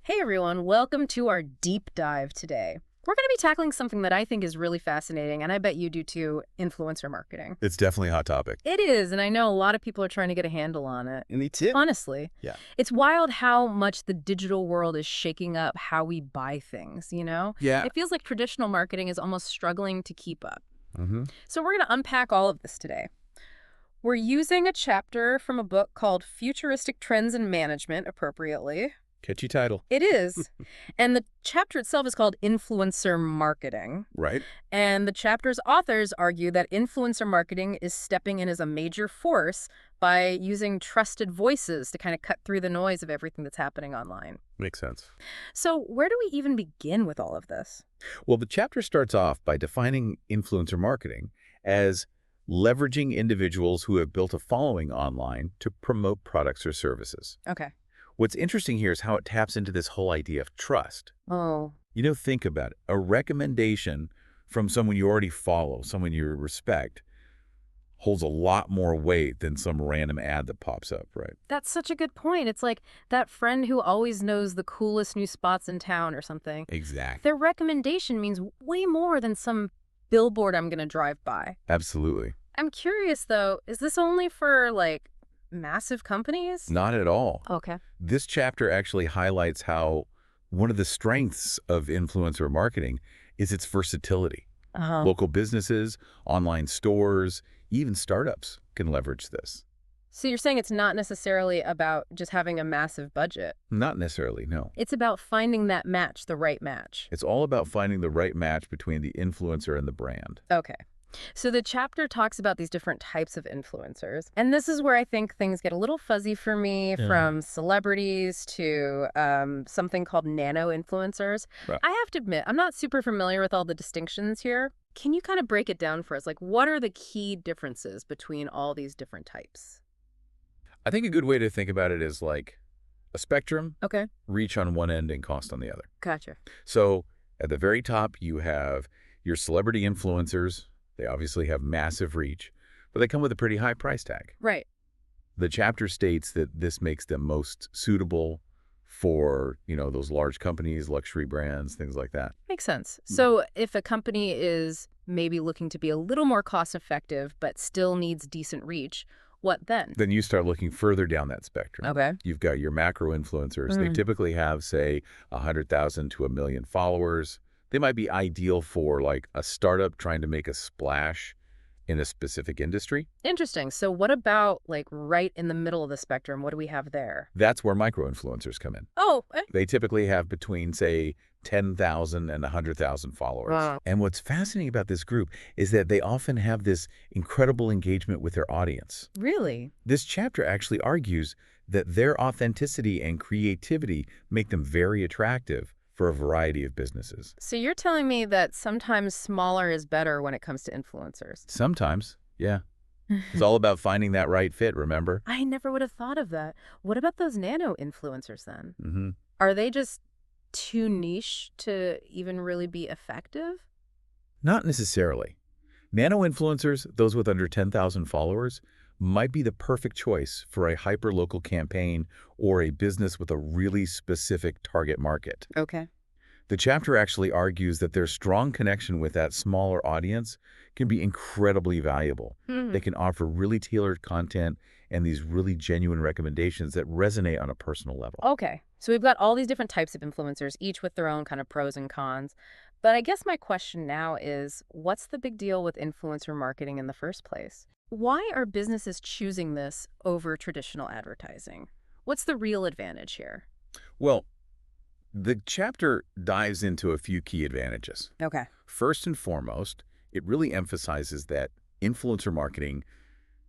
Hey everyone, welcome to our deep dive today. We're going to be tackling something that I think is really fascinating, and I bet you do too, influencer marketing. It's definitely a hot topic. It is, and I know a lot of people are trying to get a handle on it. Me too. Honestly. Yeah. It's wild how much the digital world is shaking up how we buy things, you know? Yeah. It feels like traditional marketing is almost struggling to keep up. Mm-hmm. So we're going to unpack all of this today. We're using a chapter from a book called Futuristic Trends in Management, appropriately. Catchy title. It is. And the chapter itself is called Influencer Marketing. Right. And the chapter's authors argue that influencer marketing is stepping in as a major force by using trusted voices to kind of cut through the noise of everything that's happening online. Makes sense. So where do we even begin with all of this? Well, the chapter starts off by defining influencer marketing as leveraging individuals who have built a following online to promote products or services. Okay. What's interesting here is how it taps into this whole idea of trust. Oh. Think about it. A recommendation from someone you already follow, someone you respect, holds a lot more weight than some random ad that pops up, right? That's such a good point. It's like that friend who always knows the coolest new spots in town or something. Exactly. Their recommendation means way more than some billboard I'm going to drive by. Absolutely. I'm curious, though, is this only for, massive companies? Not at all. Okay. This chapter actually highlights how one of the strengths of influencer marketing is its versatility. Local businesses, online stores, even startups can leverage this. So you're saying it's not necessarily about just having a massive budget. Not necessarily, no. It's about finding that match, the right match. It's all about finding the right match between the influencer and the brand. Okay. So the chapter talks about these different types of influencers. And this is where I think things get a little fuzzy for me, from celebrities to something called nano-influencers. Right. I have to admit, I'm not super familiar with all the distinctions here. Can you kind of break it down for us? What are the key differences between all these different types? I think a good way to think about it is like a spectrum, Okay. reach on one end and cost on the other. Gotcha. So at the very top, you have your celebrity influencers. They obviously have massive reach, but they come with a pretty high price tag. Right. The chapter states that this makes them most suitable for, those large companies, luxury brands, things like that. Makes sense. So if a company is maybe looking to be a little more cost effective, but still needs decent reach, what then? Then you start looking further down that spectrum. Okay. You've got your macro influencers. They typically have, say, 100,000 to 1 million followers. They might be ideal for a startup trying to make a splash in a specific industry. Interesting. So what about right in the middle of the spectrum? What do we have there? That's where micro influencers come in. Oh, They typically have between, say, 10,000 and 100,000 followers. Wow. And what's fascinating about this group is that they often have this incredible engagement with their audience. really? This chapter actually argues that their authenticity and creativity make them very attractive for a variety of businesses. So you're telling me that sometimes smaller is better when it comes to influencers? Sometimes, yeah. It's all about finding that right fit, remember? I never would have thought of that. What about those nano-influencers then? Mm-hmm. Are they just too niche to even really be effective? Not necessarily. Nano-influencers, those with under 10,000 followers, might be the perfect choice for a hyper-local campaign or a business with a really specific target market. Okay. The chapter actually argues that their strong connection with that smaller audience can be incredibly valuable. They can offer really tailored content and these really genuine recommendations that resonate on a personal level. Okay. So we've got all these different types of influencers, each with their own kind of pros and cons. But I guess my question now is, what's the big deal with influencer marketing in the first place? Why are businesses choosing this over traditional advertising? What's the real advantage here? Well, the chapter dives into a few key advantages. Okay. First and foremost, it really emphasizes that influencer marketing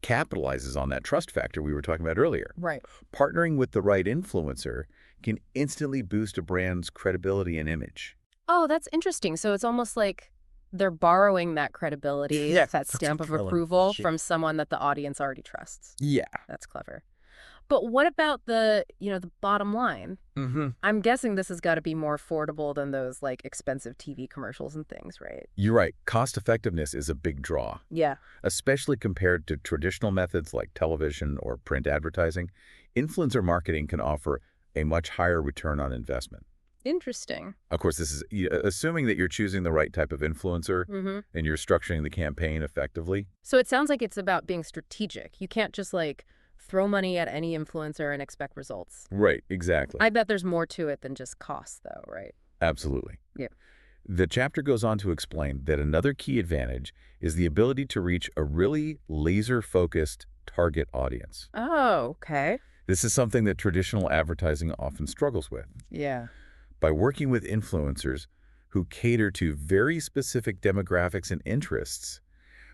capitalizes on that trust factor we were talking about earlier. Right. Partnering with the right influencer can instantly boost a brand's credibility and image. Oh, that's interesting. So it's almost like they're borrowing that credibility, Yeah, that stamp of approval from someone that the audience already trusts. Yeah. That's clever. But what about the bottom line? I'm guessing this has got to be more affordable than those expensive TV commercials and things, right? You're right. Cost effectiveness is a big draw, Yeah. especially compared to traditional methods like television or print advertising. Influencer marketing can offer a much higher return on investment. Interesting. Of course, this is assuming that you're choosing the right type of influencer and you're structuring the campaign effectively. So it sounds like it's about being strategic. You can't just like throw money at any influencer and expect results. Right, exactly. I bet there's more to it than just cost, though, right? Absolutely. Yeah. The chapter goes on to explain that another key advantage is the ability to reach a really laser-focused target audience. Oh, okay. This is something that traditional advertising often struggles with. Yeah. By working with influencers who cater to very specific demographics and interests,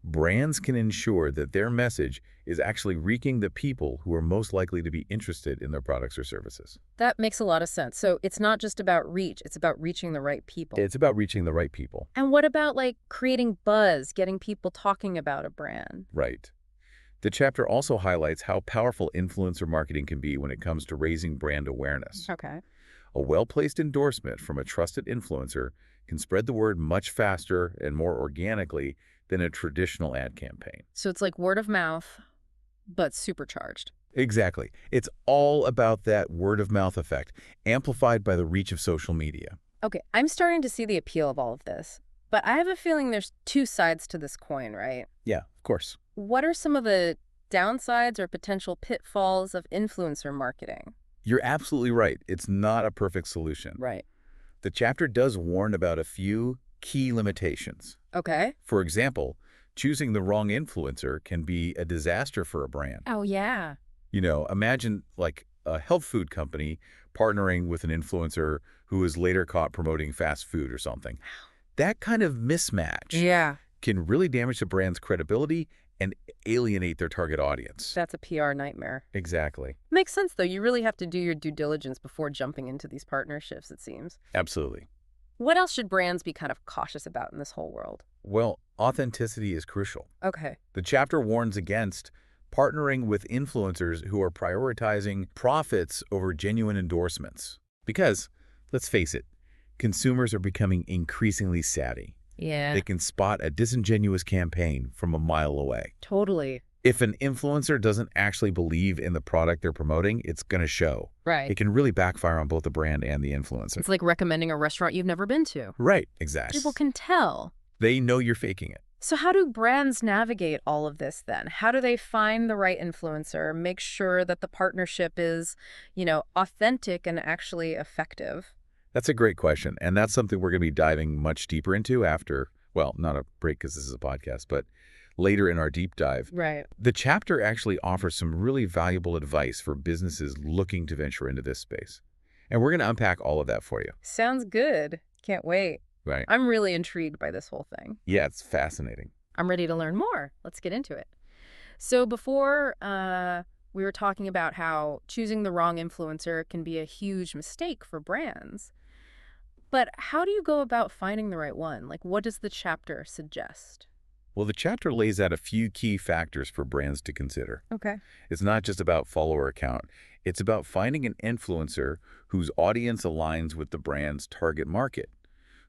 brands can ensure that their message is actually reaching the people who are most likely to be interested in their products or services. That makes a lot of sense. So it's not just about reach, it's about reaching the right people. It's about reaching the right people. And what about like creating buzz, getting people talking about a brand? Right. The chapter also highlights how powerful influencer marketing can be when it comes to raising brand awareness. Okay. A well-placed endorsement from a trusted influencer can spread the word much faster and more organically than a traditional ad campaign. So it's like word of mouth, but supercharged. Exactly. It's all about that word-of-mouth effect, amplified by the reach of social media. Okay, I'm starting to see the appeal of all of this, but I have a feeling there's two sides to this coin, right? Yeah, of course. What are some of the downsides or potential pitfalls of influencer marketing? You're absolutely right. It's not a perfect solution. Right. The chapter does warn about a few key limitations. Okay. For example, choosing the wrong influencer can be a disaster for a brand. Oh, yeah. Imagine like a health food company partnering with an influencer who is later caught promoting fast food or something. That kind of mismatch Yeah. can really damage the brand's credibility and alienate their target audience. That's a PR nightmare. Exactly. Makes sense, though. You really have to do your due diligence before jumping into these partnerships, it seems. Absolutely. What else should brands be kind of cautious about in this whole world? Well, authenticity is crucial. Okay. The chapter warns against partnering with influencers who are prioritizing profits over genuine endorsements. Because, let's face it, consumers are becoming increasingly savvy. Yeah. They can spot a disingenuous campaign from a mile away. Totally. If an influencer doesn't actually believe in the product they're promoting, it's going to show. Right. It can really backfire on both the brand and the influencer. It's like recommending a restaurant you've never been to. Right, exactly. People can tell. They know you're faking it. So how do brands navigate all of this then? How do they find the right influencer, make sure that the partnership is, authentic and actually effective? That's a great question, and that's something we're going to be diving much deeper into after, well, not a break because this is a podcast, but later in our deep dive. Right. The chapter actually offers some really valuable advice for businesses looking to venture into this space. And we're going to unpack all of that for you. Sounds good. Can't wait. Right. I'm really intrigued by this whole thing. Yeah, it's fascinating. I'm ready to learn more. Let's get into it. So before we were talking about how choosing the wrong influencer can be a huge mistake for brands. But how do you go about finding the right one? Like, what does the chapter suggest? Well, the chapter lays out a few key factors for brands to consider. Okay. It's not just about follower count. It's about finding an influencer whose audience aligns with the brand's target market,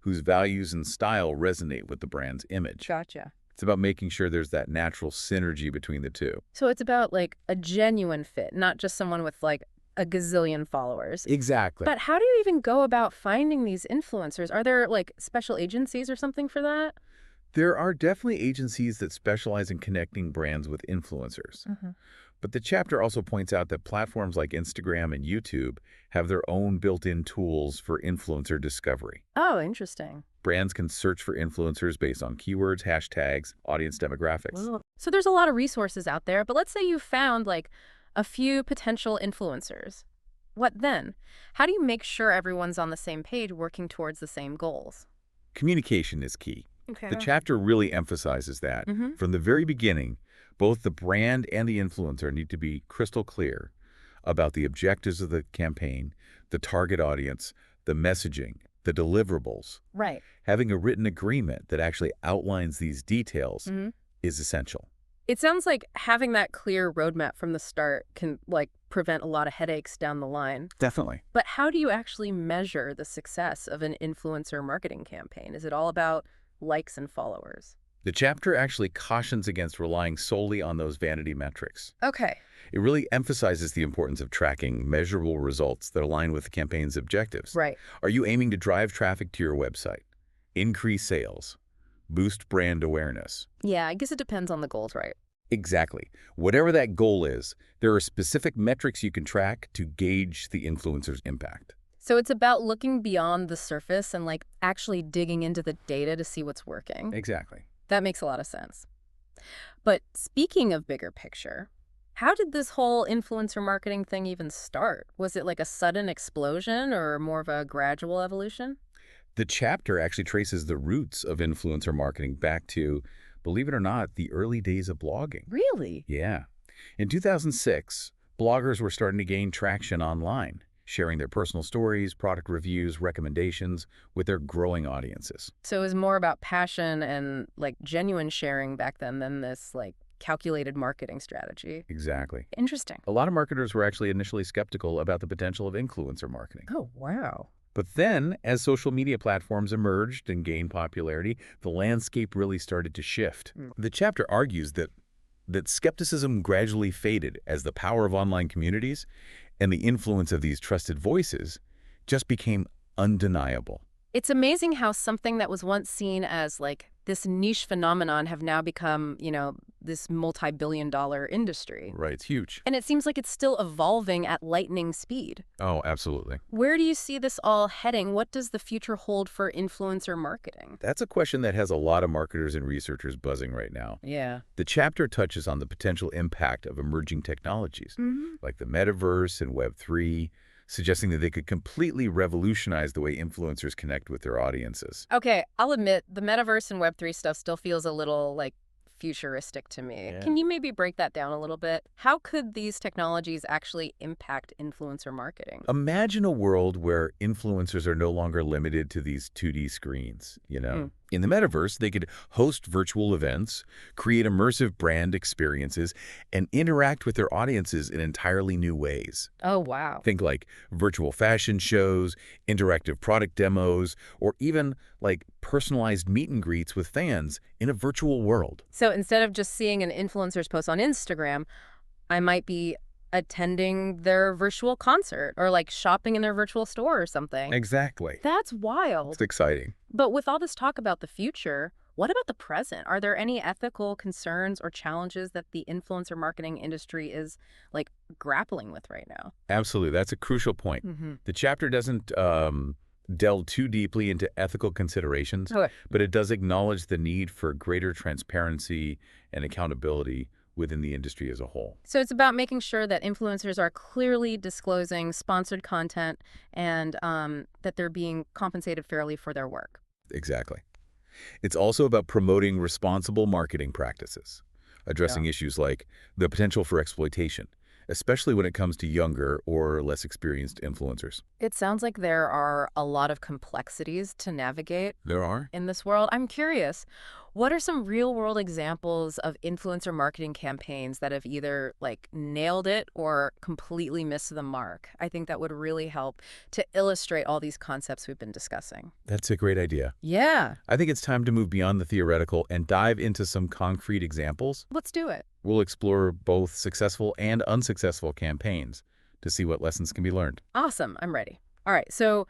whose values and style resonate with the brand's image. Gotcha. It's about making sure there's that natural synergy between the two. So it's about like a genuine fit, not just someone with like a gazillion followers. Exactly. But how do you even go about finding these influencers? Are there like special agencies or something for that? There are definitely agencies that specialize in connecting brands with influencers. But the chapter also points out that platforms like Instagram and YouTube have their own built-in tools for influencer discovery. Oh, interesting. Brands can search for influencers based on keywords, hashtags, audience demographics. Whoa. So there's a lot of resources out there, but let's say you found like a few potential influencers. What then? How do you make sure everyone's on the same page working towards the same goals? Communication is key. Okay. The chapter really emphasizes that. From the very beginning, both the brand and the influencer need to be crystal clear about the objectives of the campaign, the target audience, the messaging, the deliverables. Right. Having a written agreement that actually outlines these details is essential. It sounds like having that clear roadmap from the start can like prevent a lot of headaches down the line. Definitely. But how do you actually measure the success of an influencer marketing campaign? Is it all about likes and followers? The chapter actually cautions against relying solely on those vanity metrics. Okay. It really emphasizes the importance of tracking measurable results that align with the campaign's objectives. Right. Are you aiming to drive traffic to your website, increase sales, boost brand awareness? Yeah, I guess it depends on the goals, right? Exactly. Whatever that goal is, there are specific metrics you can track to gauge the influencer's impact. So it's about looking beyond the surface and like actually digging into the data to see what's working. Exactly. That makes a lot of sense. But speaking of bigger picture, how did this whole influencer marketing thing even start? Was it like a sudden explosion or more of a gradual evolution? The chapter actually traces the roots of influencer marketing back to, believe it or not, the early days of blogging. Really? Yeah. In 2006, bloggers were starting to gain traction online, sharing their personal stories, product reviews, recommendations with their growing audiences. So it was more about passion and like genuine sharing back then than this like calculated marketing strategy. Exactly. Interesting. A lot of marketers were actually initially skeptical about the potential of influencer marketing. Oh, wow. But then, as social media platforms emerged and gained popularity, the landscape really started to shift. Mm. The chapter argues that skepticism gradually faded as the power of online communities and the influence of these trusted voices just became undeniable. It's amazing how something that was once seen as like this niche phenomenon have now become, this multi-billion-dollar industry. Right, it's huge. And it seems like it's still evolving at lightning speed. Oh, absolutely. Where do you see this all heading? What does the future hold for influencer marketing? That's a question that has a lot of marketers and researchers buzzing right now. Yeah. The chapter touches on the potential impact of emerging technologies, like the metaverse and Web3, suggesting that they could completely revolutionize the way influencers connect with their audiences. Okay, I'll admit the metaverse and Web3 stuff still feels a little like futuristic to me. Yeah. Can you maybe break that down a little bit? How could these technologies actually impact influencer marketing? Imagine a world where influencers are no longer limited to these 2D screens, Mm. In the metaverse, they could host virtual events, create immersive brand experiences, and interact with their audiences in entirely new ways. Oh, wow. Think like virtual fashion shows, interactive product demos, or even like personalized meet and greets with fans in a virtual world. So instead of just seeing an influencer's post on Instagram, I might be attending their virtual concert or like shopping in their virtual store or something. Exactly. That's wild. It's exciting. But with all this talk about the future, what about the present? Are there any ethical concerns or challenges that the influencer marketing industry is like grappling with right now? Absolutely. That's a crucial point. The chapter doesn't delve too deeply into ethical considerations, Okay. but it does acknowledge the need for greater transparency and accountability within the industry as a whole. So it's about making sure that influencers are clearly disclosing sponsored content and that they're being compensated fairly for their work. Exactly. It's also about promoting responsible marketing practices, addressing issues like the potential for exploitation, especially when it comes to younger or less experienced influencers. It sounds like there are a lot of complexities to navigate There are. in this world. I'm curious, what are some real-world examples of influencer marketing campaigns that have either like nailed it or completely missed the mark? I think that would really help to illustrate all these concepts we've been discussing. That's a great idea. Yeah, I think it's time to move beyond the theoretical and dive into some concrete examples. let's do it. We'll explore both successful and unsuccessful campaigns to see what lessons can be learned. Awesome, I'm ready. All right, so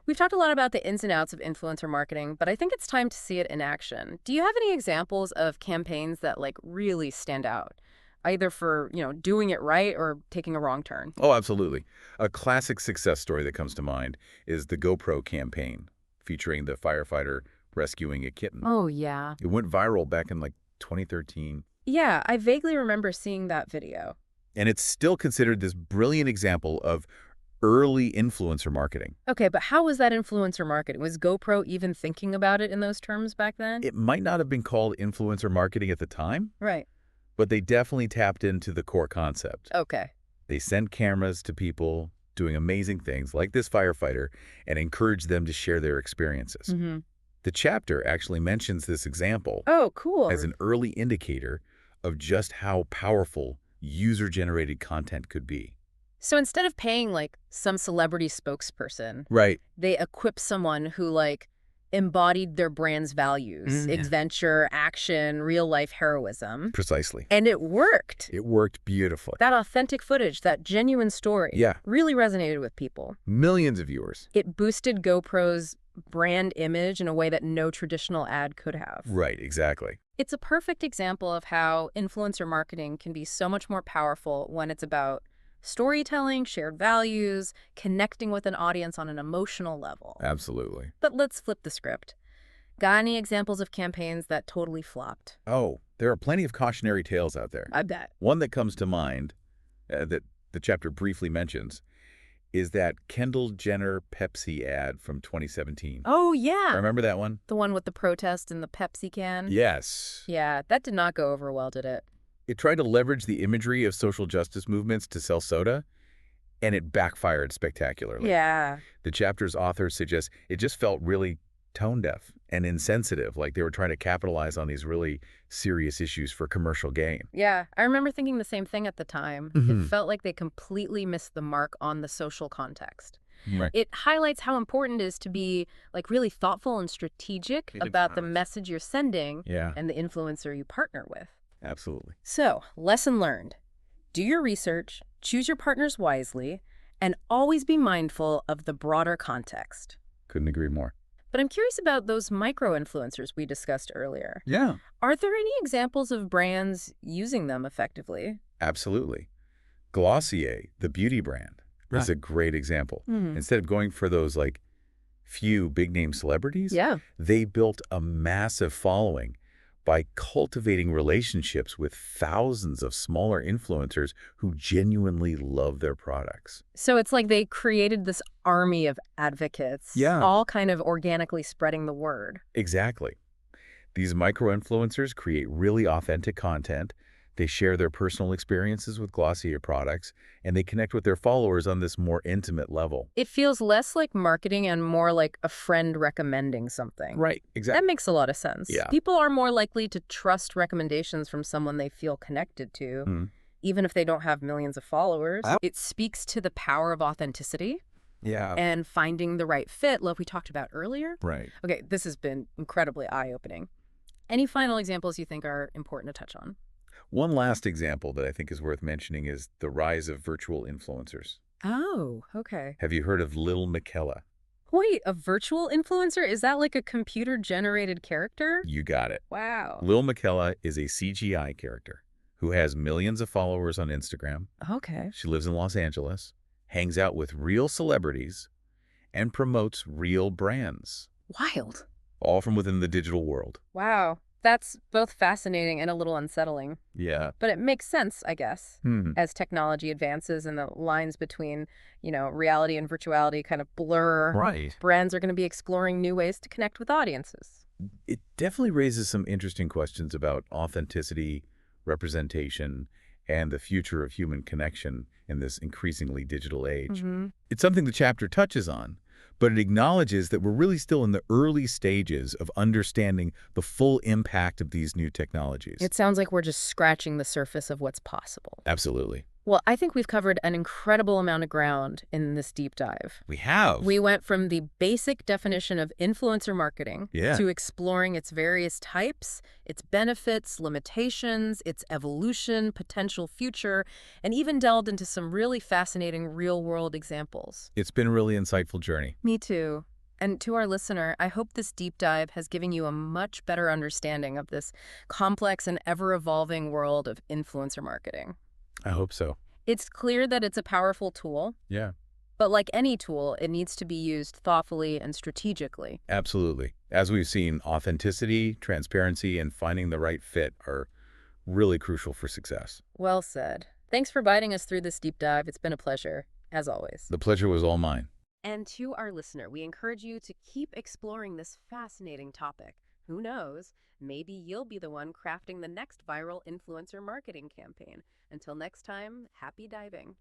we've talked a lot about the ins and outs of influencer marketing, but I think it's time to see it in action. Do you have any examples of campaigns that like really stand out, either for, doing it right or taking a wrong turn? Oh, absolutely. A classic success story that comes to mind is the GoPro campaign, featuring the firefighter rescuing a kitten. Oh, yeah. It went viral back in like 2013, Yeah, I vaguely remember seeing that video. and it's still considered this brilliant example of early influencer marketing. Okay, but how was that influencer marketing? Was GoPro even thinking about it in those terms back then? It might not have been called influencer marketing at the time, Right. but they definitely tapped into the core concept. Okay. They sent cameras to people doing amazing things like this firefighter and encouraged them to share their experiences. Mm-hmm. The chapter actually mentions this example Oh, cool. as an early indicator of just how powerful user-generated content could be. So instead of paying like some celebrity spokesperson, Right. they equip someone who like embodied their brand's values, Yeah. adventure, action, real-life heroism. Precisely. And it worked. It worked beautifully. That authentic footage, that genuine story, Yeah. really resonated with people. Millions of viewers. It boosted GoPro's brand image in a way that no traditional ad could have. Right, exactly. It's a perfect example of how influencer marketing can be so much more powerful when it's about storytelling, shared values, connecting with an audience on an emotional level. Absolutely. But let's flip the script. Got any examples of campaigns that totally flopped? Oh, there are plenty of cautionary tales out there. I bet. One that comes to mind, that the chapter briefly mentions, is that Kendall Jenner Pepsi ad from 2017. Oh, yeah. Remember that one? The one with the protest and the Pepsi can? Yes. Yeah, that did not go over well, did it? It tried to leverage the imagery of social justice movements to sell soda, and it backfired spectacularly. Yeah. The chapter's author suggests it just felt really tone-deaf and insensitive, like they were trying to capitalize on these really serious issues for commercial gain. Yeah, I remember thinking the same thing at the time. It felt like they completely missed the mark on the social context. Right. It highlights how important it is to be really thoughtful and strategic It about the does. message you're sending Yeah, and the influencer you partner with. absolutely. So, lesson learned. Do your research, choose your partners wisely, and always be mindful of the broader context. Couldn't agree more. But I'm curious about those micro-influencers we discussed earlier. Yeah. Are there any examples of brands using them effectively? Absolutely. Glossier, the beauty brand, is a great example. Instead of going for those few big-name celebrities, Yeah. they built a massive following by cultivating relationships with thousands of smaller influencers who genuinely love their products. So it's like they created this army of advocates, Yeah. all kind of organically spreading the word. Exactly. These micro-influencers create really authentic content. They share their personal experiences with Glossier products, and they connect with their followers on this more intimate level. It feels less like marketing and more like a friend recommending something. Right, That exactly. makes a lot of sense. Yeah. People are more likely to trust recommendations from someone they feel connected to, Mhm. even if they don't have millions of followers. Oh. It speaks to the power of authenticity Yeah. and finding the right fit, like we talked about earlier. Right. Okay, this has been incredibly eye-opening. Any final examples you think are important to touch on? One last example that I think is worth mentioning is the rise of virtual influencers. Oh, okay. Have you heard of Lil Miquela? Wait, a virtual influencer? Is that like a computer-generated character? You got it. Wow. Lil Miquela is a CGI character who has millions of followers on Instagram. Okay. She lives in Los Angeles, hangs out with real celebrities, and promotes real brands, Wild. all from within the digital world. Wow. That's both fascinating and a little unsettling. Yeah. But it makes sense, I guess, Hmm. as technology advances and the lines between, reality and virtuality kind of blur. Right. Brands are going to be exploring new ways to connect with audiences. It definitely raises some interesting questions about authenticity, representation, and the future of human connection in this increasingly digital age. It's something the chapter touches on, but it acknowledges that we're really still in the early stages of understanding the full impact of these new technologies. It sounds like we're just scratching the surface of what's possible. Absolutely. Well, I think we've covered an incredible amount of ground in this deep dive. We have. We went from the basic definition of influencer marketing Yeah. to exploring its various types, its benefits, limitations, its evolution, potential future, and even delved into some really fascinating real-world examples. It's been a really insightful journey. Me too. And to our listener, I hope this deep dive has given you a much better understanding of this complex and ever-evolving world of influencer marketing. I hope so. It's clear that it's a powerful tool, Yeah. but like any tool, it needs to be used thoughtfully and strategically. Absolutely. As we've seen, authenticity, transparency, and finding the right fit are really crucial for success. Well said. Thanks for guiding us through this deep dive. It's been a pleasure, as always. The pleasure was all mine. And to our listener, we encourage you to keep exploring this fascinating topic. Who knows? Maybe you'll be the one crafting the next viral influencer marketing campaign. Until next time, happy diving.